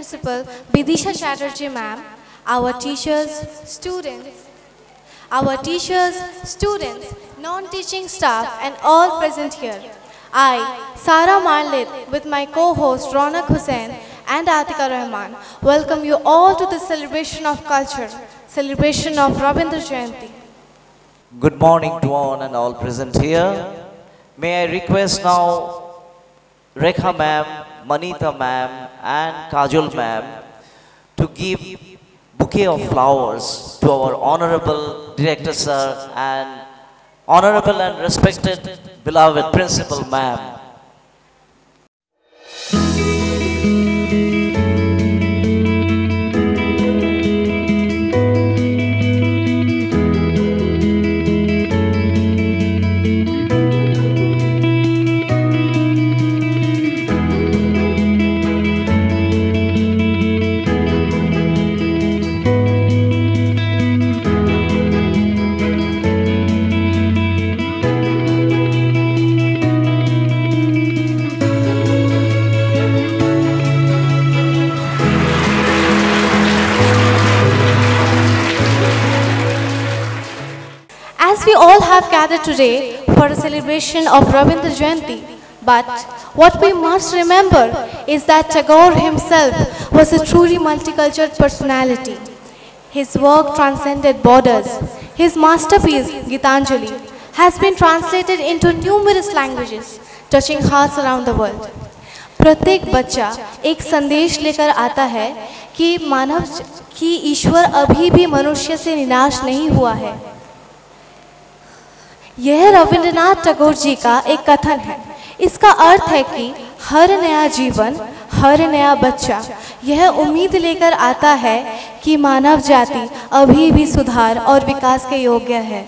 Principal Bidisha Chatterjee ma'am, our teachers, students, non-teaching staff and all present here. I, Sara Marlit, with my co-host Ronak Hussain and Atika Rahman, welcome you all to the celebration of culture, celebration of Rabindra Jayanti. Good morning to one and all present here. May I request now Rekha ma'am, Manita ma'am and Kajol ma'am to give bouquet of flowers to our honorable director sir and honorable and respected beloved principal ma'am. As we all have gathered today for a celebration of Rabindra Jayanti, but what we must remember is that Tagore himself was a truly multicultural personality. His work transcended borders. His masterpiece, Gitanjali, has been translated into numerous languages, touching hearts around the world. प्रत्येक बच्चा एक संदेश लेकर आता है कि ईश्वर अभी भी मनुष्य से निराश नहीं हुआ है। यह रविंद्रनाथ टैगोर जी का एक कथन है। इसका अर्थ है कि हर नया जीवन, हर नया बच्चा यह उम्मीद लेकर आता है कि मानव जाति अभी भी सुधार और विकास के योग्य है।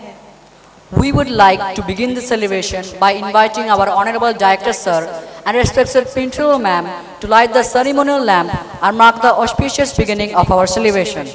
We would like to begin the celebration by inviting our Honorable Director Sir and respected Principal Ma'am to light the ceremonial lamp and mark the auspicious beginning of our celebration.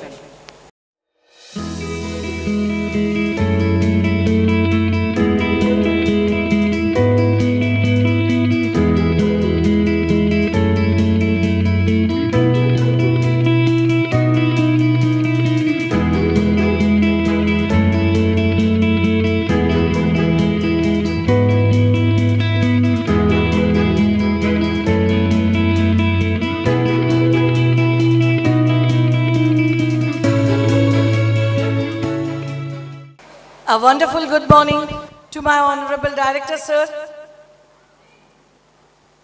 A wonderful good morning to my Honorable Director Sir,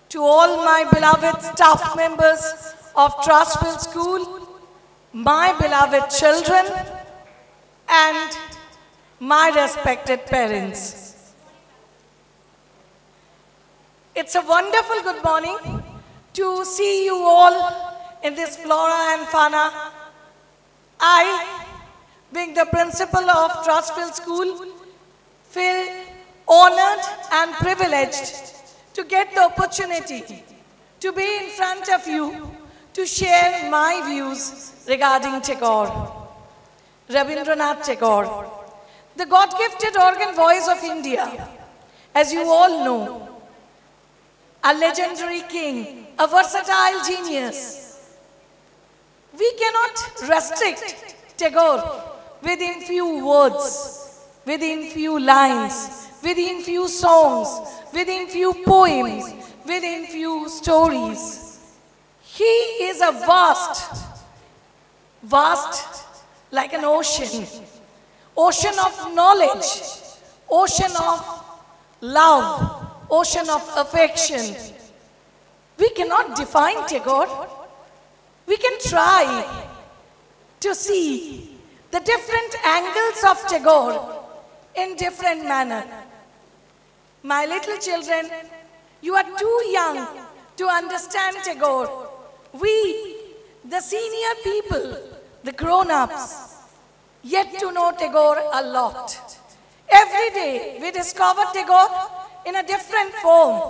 to all my beloved staff members of Trustfield School, my beloved children and my respected parents. It's a wonderful good morning to see you all in this flora and fauna. I, being the principal of Trustfield School, feel honored and privileged to get the opportunity to be in front of you to share my views regarding Tagore. Rabindranath Tagore, the God-gifted organ voice of India, as you all know, a legendary king, a versatile genius. We cannot restrict Tagore within few words, within few lines, within few songs, within few poems, within few stories. He is a vast like an ocean, ocean of knowledge, ocean of love, ocean of affection. We cannot define Tagore. We can try to see the different angles of Tagore in different manner. My little children, you are too young to understand Tagore. We, the senior people, the grown-ups, yet to know Tagore a lot. Every day we discover Tagore in a different form.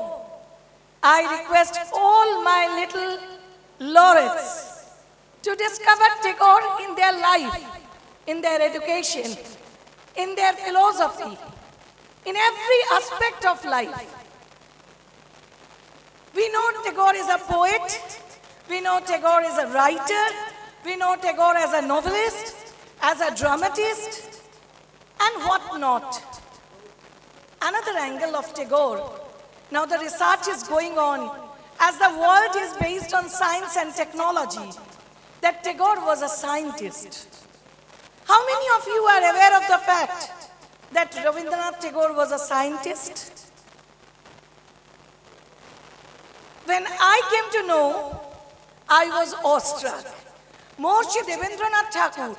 I request all my little laureates to discover Tagore in their life, in their education, in their philosophy, in every aspect of life. We know Tagore is a poet, We know Tagore is a writer. We know Tagore as a novelist, as a dramatist, and what not. Another angle of Tagore. Now the research is going on as the world is based on science and technology, that Tagore was a scientist. How many of you are aware of the fact that Rabindranath Tagore was a scientist? When I came to know, I was awestruck. Maharishi Devendranath Tagore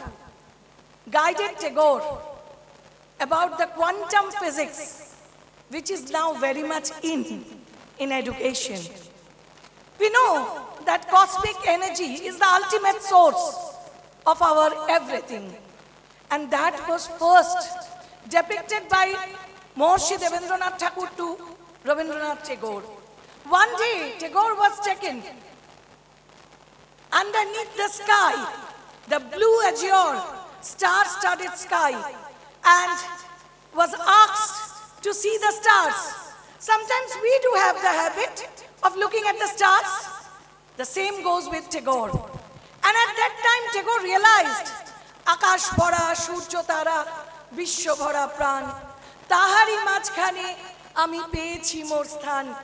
guided Tagore about the quantum physics, which is now very much in education. We know that cosmic energy is the ultimate source of our everything. And that was first depicted by Maharishi Devendranath Tagore to Rabindranath Tagore. One day, Tagore was taken underneath the sky, the blue azure, star-studded sky, and was asked to see the stars. Sometimes we do have the habit of looking at the stars. The same goes with Tagore. And at that time, Tagore realized, Akash bhora, surjo tara, bishyo bhora pran, tahari majkhane ami peyechi mor sthan,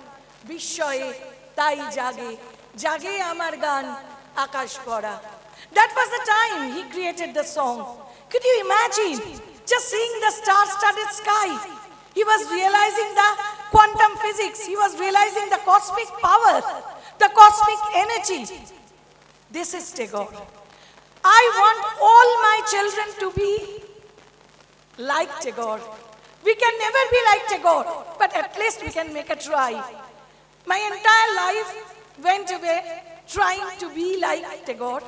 bishyoe tai jage, jage amar gan, Akash bhora. That was the time he created the song. Could you imagine just seeing the star-studded sky? He was realizing the quantum physics. He was realizing the cosmic power, the cosmic energy. This is Tagore. I want all my children to be like Tagore. We can never be like Tagore, but at least we can make a try. My entire life went away trying to be like Tagore,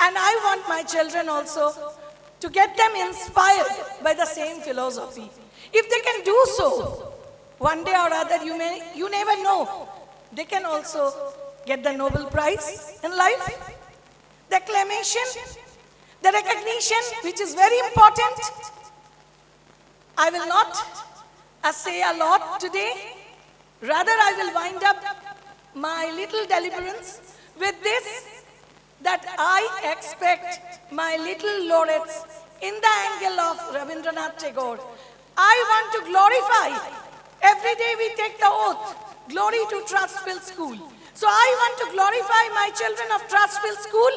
and I want my children also to get them inspired by the same philosophy. If they can do so, one day or other, you never know, they can also get the Nobel Prize in life. The acclamation, the recognition, which is very important. I will not say a lot today. Rather, I will wind up my little deliverance with this, that I expect my little laureates in the angle of Rabindranath Tagore. I want to glorify. Every day we take the oath, glory to Trustville School. So I want to glorify my children of Trustville School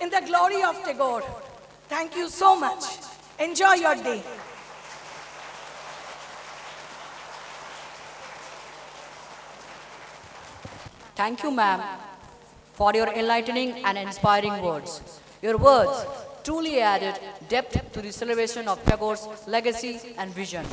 in the glory of Tagore. Thank you so much. Enjoy your day. Thank you, ma'am, for your enlightening and inspiring words. Your words truly added depth to the celebration of Tagore's legacy and vision.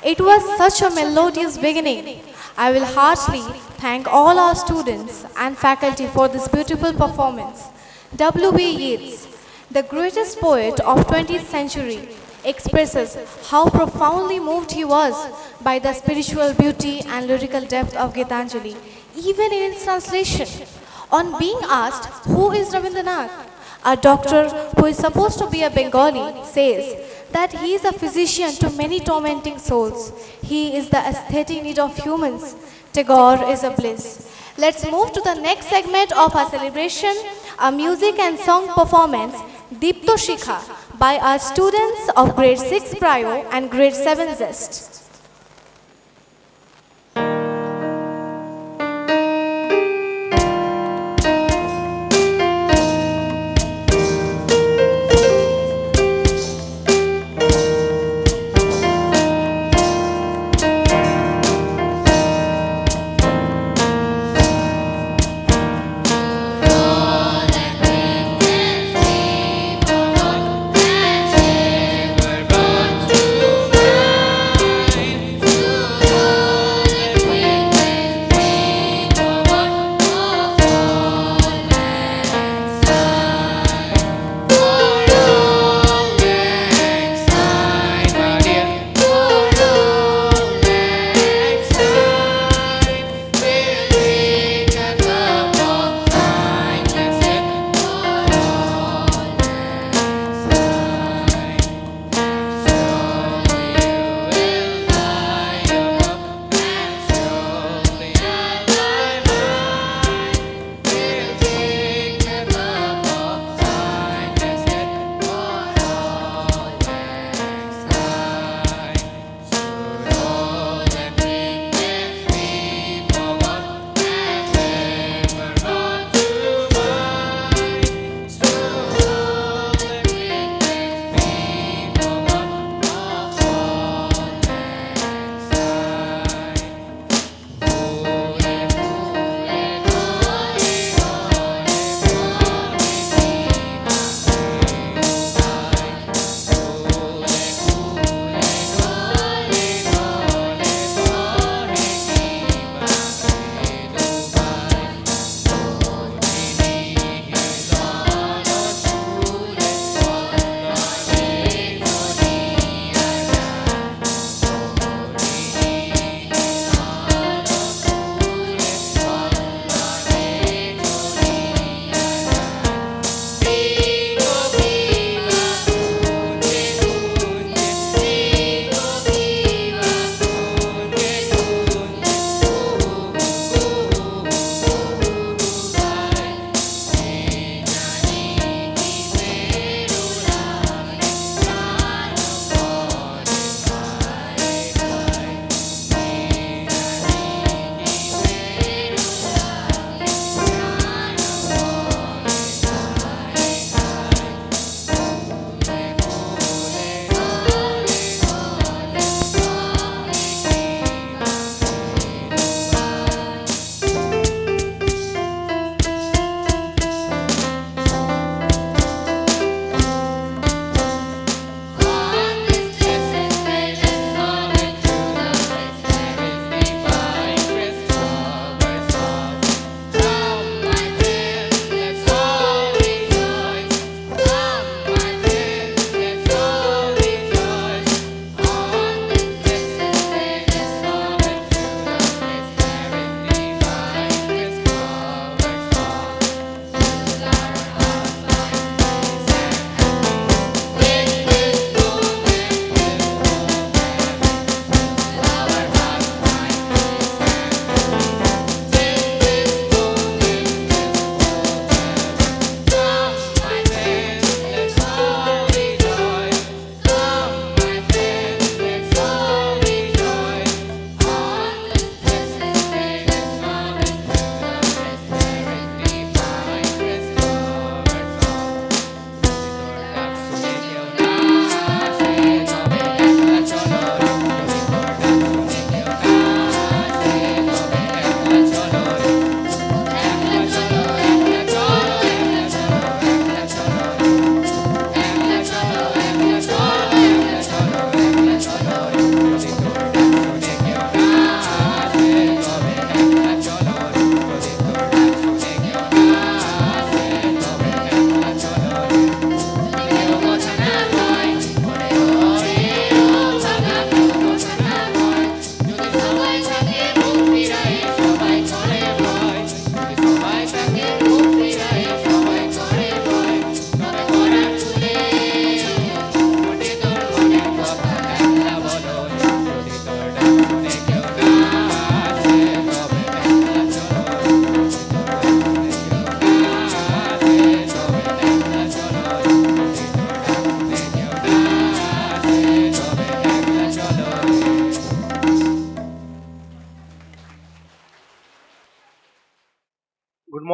It was such a melodious beginning. I will heartily thank all our students and faculty for this beautiful performance. W.B. Yeats, the greatest poet of 20th century, expresses how profoundly moved he was by the spiritual beauty and lyrical depth of Gitanjali, even in its translation. On being asked, who is Rabindranath? A doctor who is supposed to be a Bengali says that he is a physician to many tormenting souls. He is the aesthetic need of humans. Tagore is a bliss. Let's move to the next segment of our celebration, a music and song performance, Deepto Shikha, by our students of grade 6 Prio and grade 7 Zest.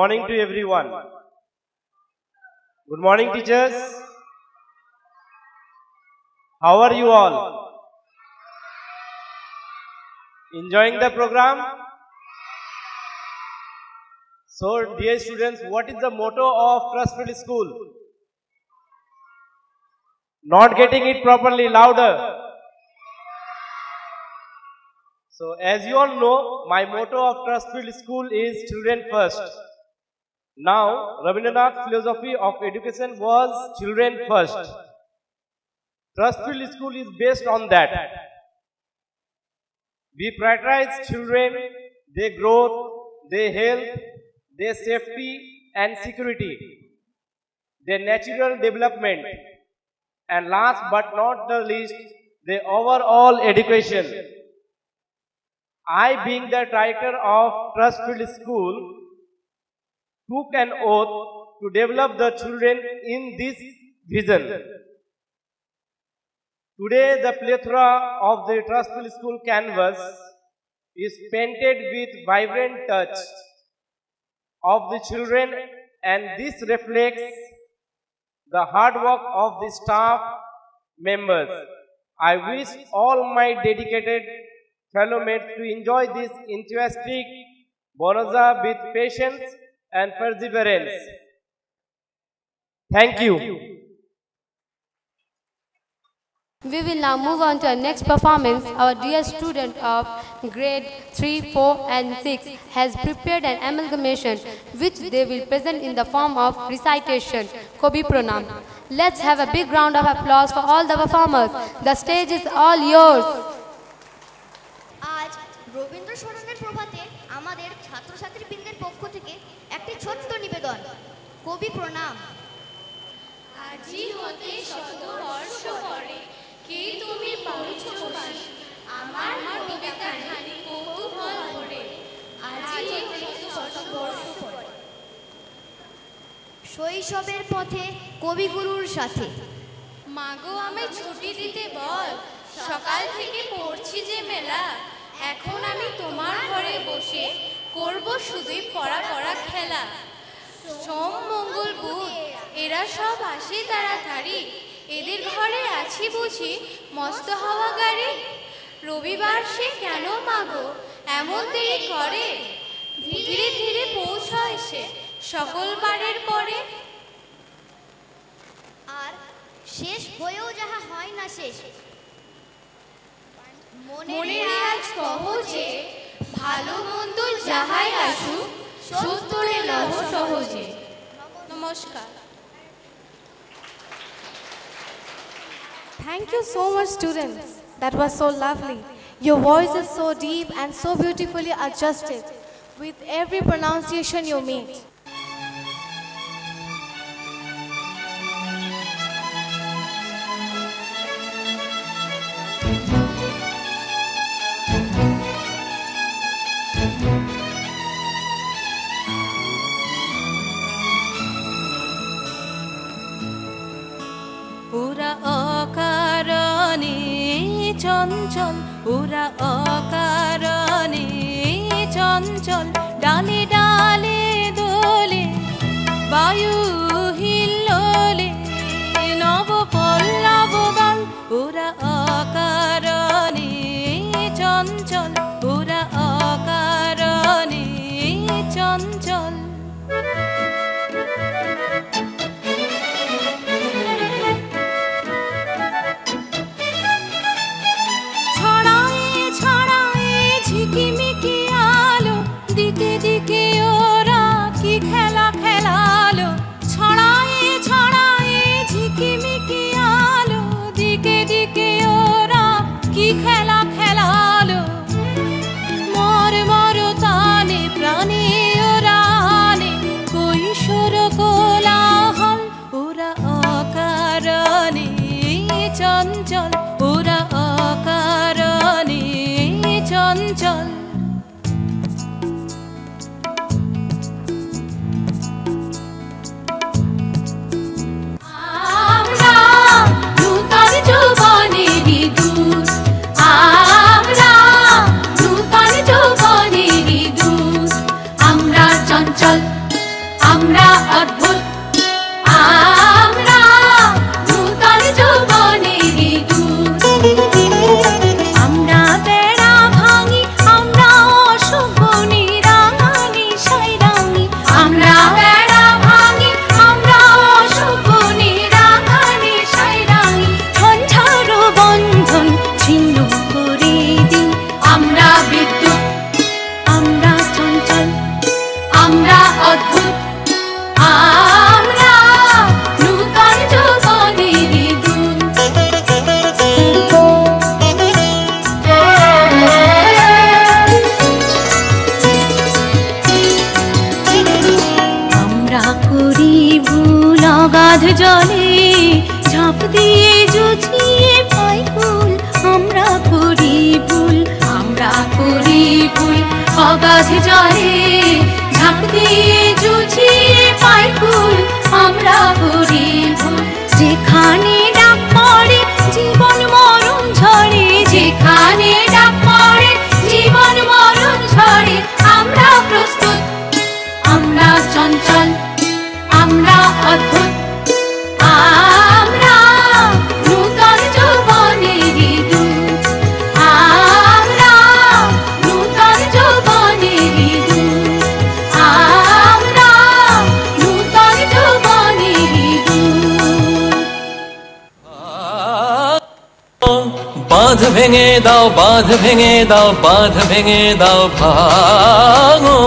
morning to everyone. Good morning, teachers. How are you all? Enjoying the program? So, dear students, what is the motto of Trustful School? Not getting it properly, louder. So, as you all know, my motto of Trustful School is Children First. Now, Rabindranath's philosophy of education was Children First. Trustful School is based on that. We prioritize children, their growth, their health, their safety and security, their natural development, and last but not the least, their overall education. I, being the director of Trustful School, took an oath to develop the children in this vision. Today, the plethora of the Trustful School canvas is painted with vibrant touch of the children, and this reflects the hard work of the staff members. I wish all my dedicated fellow mates to enjoy this enthusiastic bonanza with patience and perseverance. Thank you. We will now move on to our next performance. Our dear student of grade 3, 4 and 6 has prepared an amalgamation which they will present in the form of recitation, Kobi Pranam. Let's have a big round of applause for all the performers. The stage is all yours. আজ রবীন্দ্র স্মরণের প্রভাতে আমাদের ছাত্রছাত্রীবৃন্দের পক্ষ থেকে একটি ছোট্ট নিবেদন, কবি প্রণাম। আজি হতে শত বর্ষ পরে কে তুমি পড়ছ বসি আমার কবিতা খানি কৌতূহল ভরে আজি হতে শত বর্ষ পরে। শৈশবের পথে কবিগুরুর সাথে মাগো আমি ছুটি দিতে বল, সকাল থেকে পড়ছি যে মেলা, এখন আমি তোমার ঘরে বসে করব শুধুই পড়া পড়া খেলা। সোম মঙ্গল বুধ এরা সব আসে তাড়াতাড়ি, এদের ঘরে আছি বুঝি মস্ত হওয়া গাড়ি। রবিবার সে কেন মাগো এমন দেরি করে, ধীরে ধীরে পৌঁছায় সে সকল বারের পরে। আর শেষ হয়েও যাহা হয় না শেষ, মনের আজ কহ যে ভালো মন্দ যাহাই আসুক সত্তরে লহ সহজে। নমস্কার। Thank you so much, students. That was so lovely. Your voice is so deep and so beautifully adjusted with every pronunciation you made. ওরা অকারণে চঞ্চল, ওরা অকারণে চঞ্চল, ডালে ডালে দোলে বায়ু হিল্লোলে নব পল্লব দল। ওরা অকারণে চঞ্চল, ওরা অকারণে চঞ্চল। দিকে দিকে ওরা কি খেলা খেলালো, ছড়ায়ে ছড়ায়ে ঝিকিমিকি আলো, দিকে দিকে ওরা কি খেলা খেলালো। মর মর তানে প্রাণে ওরা আনে কৈশোর কোলাহল। ওরা অকারণে চঞ্চল, ওরা অকারণে চঞ্চল। ভুল অগাধ জলে ঝাঁপ দিয়ে জুঝিয়ে পাই কুল আমরা করি ভুল অগাধ জলে ঝাঁপ দিয়ে জুঝিয়ে পাই কুল আমরা করি ভুল যেখানে ডাক পড়ে জীবন মরণ ঝরে যেখানে ডাক পড়ে জীবন মরণ ঝরে আমরা প্রস্তুত আমরা চঞ্চল আমরা অদ্ভুত আমরা নূতন যৌবনেরই দূত আমরা নূতন যৌবনেরই দূত আমরা নূতন যৌবনেরই দূত বাঁধ ভেঙে দাও বাঁধ ভেঙে দাও বাঁধ ভেঙে দাও ভাঙো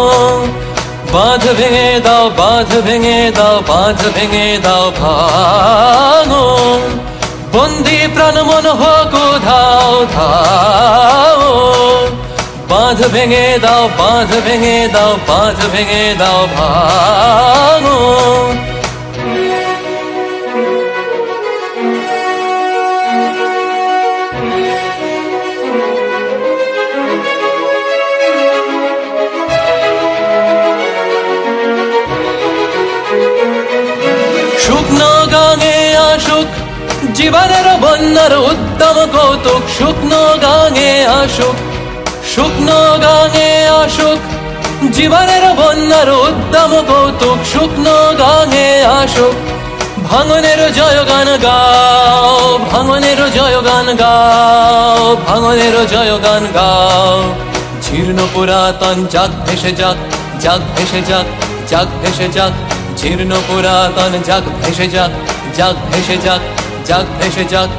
বাঁধ ভেঙে দাও বাঁধ ভেঙে দাও বাঁধ ভেঙে দাও ভাঙো বন্দি প্রাণ মন হোক ধাও ধাও বাঁধ ভেঙে দাও বাঁধ ভেঙে দাও বাঁধ ভেঙে দাও ভাঙো শুকনো গাঙে আসুক জীবনের বন্যার উত্তম কৌতুক শুকনো গাঙে আসুক শুকনো গাঙে আসুক জীবনের বন্যার উত্তম কৌতুক শুকনো গাঙে আসুক ভাঙনের জয়গান গাও ভাঙনের জয়গান গাও ভাঙনের জয়গান গাও জীর্ণ পুরাতন যাক ভেসে যাক যাক ভেসে যাক যাক ভেসে যাক জীর্ণ পুরাতন যাক ভেসে যাক যাক ভেসে যাক যাক ভেসে যাক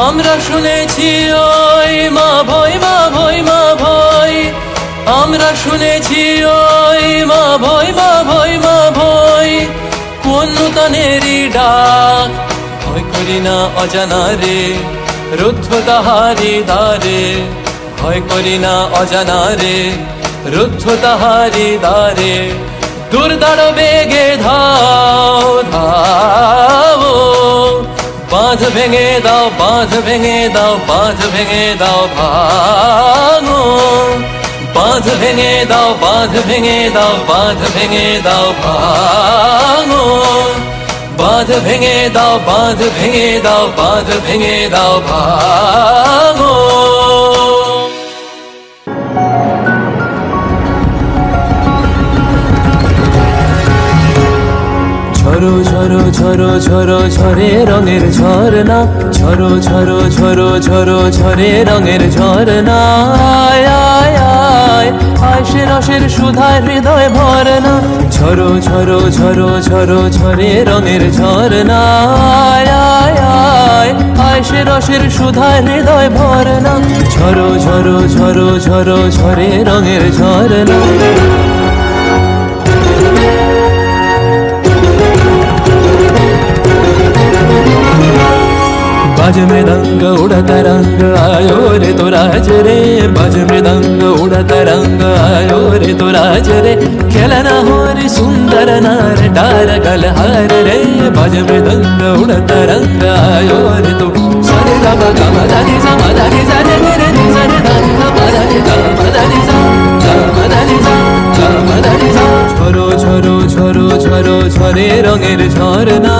আমরা শুনেছি ওই মা ভয় মা ভয় মা ভয় আমরা শুনেছি ওই মা ভয় মা ভয় মা ভয় কোন নূতনেরই ডাক ভয় করি না অজানা রে রুদ্ধ তাহারি দ্বারে ভয় করি না অজানা রে রুদ্ধ তাহারি দ্বারে দুর্দার বেগে ধাও ধাও বাঁধ ভেঙে দাও বাঁধ ভেঙে দাও বাঁধ ভেঙে দাও ভাঙো বাঁধ ভেঙে দাও বাঁধ ভেঙে দাও বাঁধ ভেঙে দাও ভাঙো বাঁধ ভেঙে দাও বাঁধ ভেঙে দাও বাঁধ ভেঙে দাও ভাঙো ঝরো ঝরো ঝরো ঝরো ঝরে রঙের ঝরনা ঝরো ঝরো ঝরো ঝরো ঝরে রঙের ঝরনা আয় আয় আয় আশে রসের সুধায় হৃদয় ভরনা ঝরো ঝরো ঝরো ঝরো ঝরে রঙের ঝরনা আয় আয় আয় আশে রসের সুধায় হৃদয় ভরনা ঝরো ঝরো ঝরো ঝরো ঝরে রঙের ঝরনা बाज मृदंग उड़ता रंग आयो रे तो राज रे बाज मृदंग उड़ता रंग आयो रे तो राज रे खेलना हो रे सुंदर नार डार गलहार रे बाज मृदंग उड़ता रंग आयो रे तो सरे गा गा गा दा नी सा मा दा नी सा रे रे नी सा रे दा नी सा मा दा नी सा मा दा नी सा गा मा दा नी सा गा मा दा नी सा झरो झरो झरो झरो झरे रंगेर झरना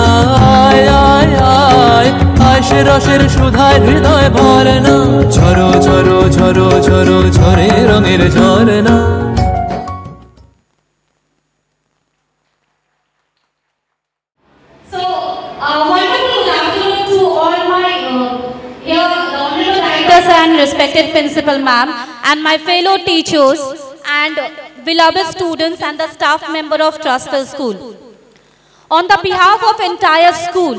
आय आय आय আশে রসের সুধায় হৃদয় ভরনা ঝরো ঝরো ঝরো ঝরো ঝরে রঙের ঝরনা So, wonderful good afternoon to all my here honorable directors and respected principal ma'am and my fellow teachers and beloved students and the staff member of Trustwell School. On the behalf of entire school,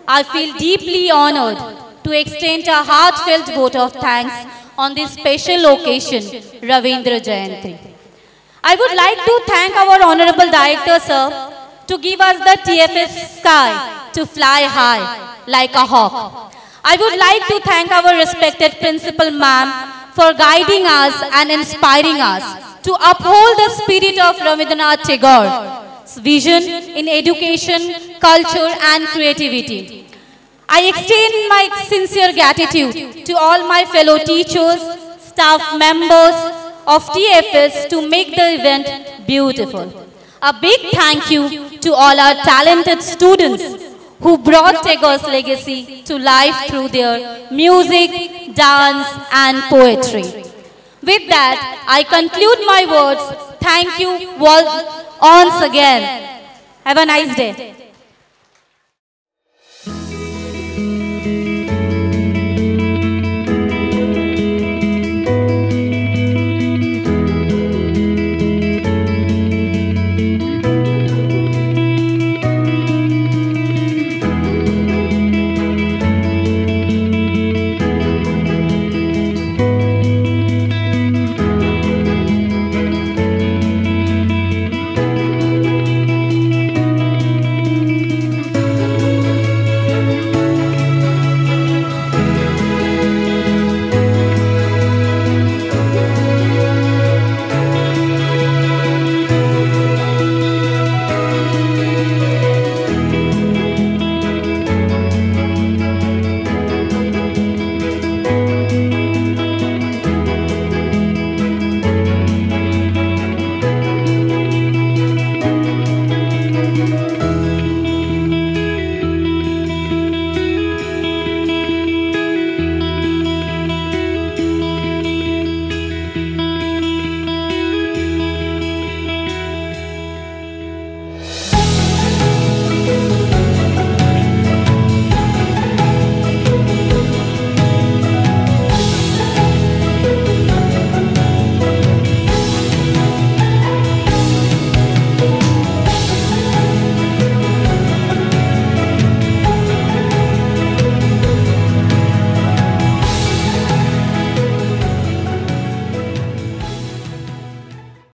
I feel deeply honored to extend a heartfelt vote of thanks on this special occasion, Ravindra Jayanti. I would like to thank our Honorable Director, sir, to give us the TFS sky to fly high like a hawk. I would like to thank our respected Principal Ma'am for guiding us and inspiring us to uphold the spirit of Rabindranath Tagore. vision in education, culture and creativity. I extend my sincere gratitude to all my fellow teachers, staff members of TFS to make the event beautiful. A big thank you to all our talented students who brought Tagore's legacy to life through their music, dance and poetry. With that, I conclude my words. Thank you once again. Have a nice day.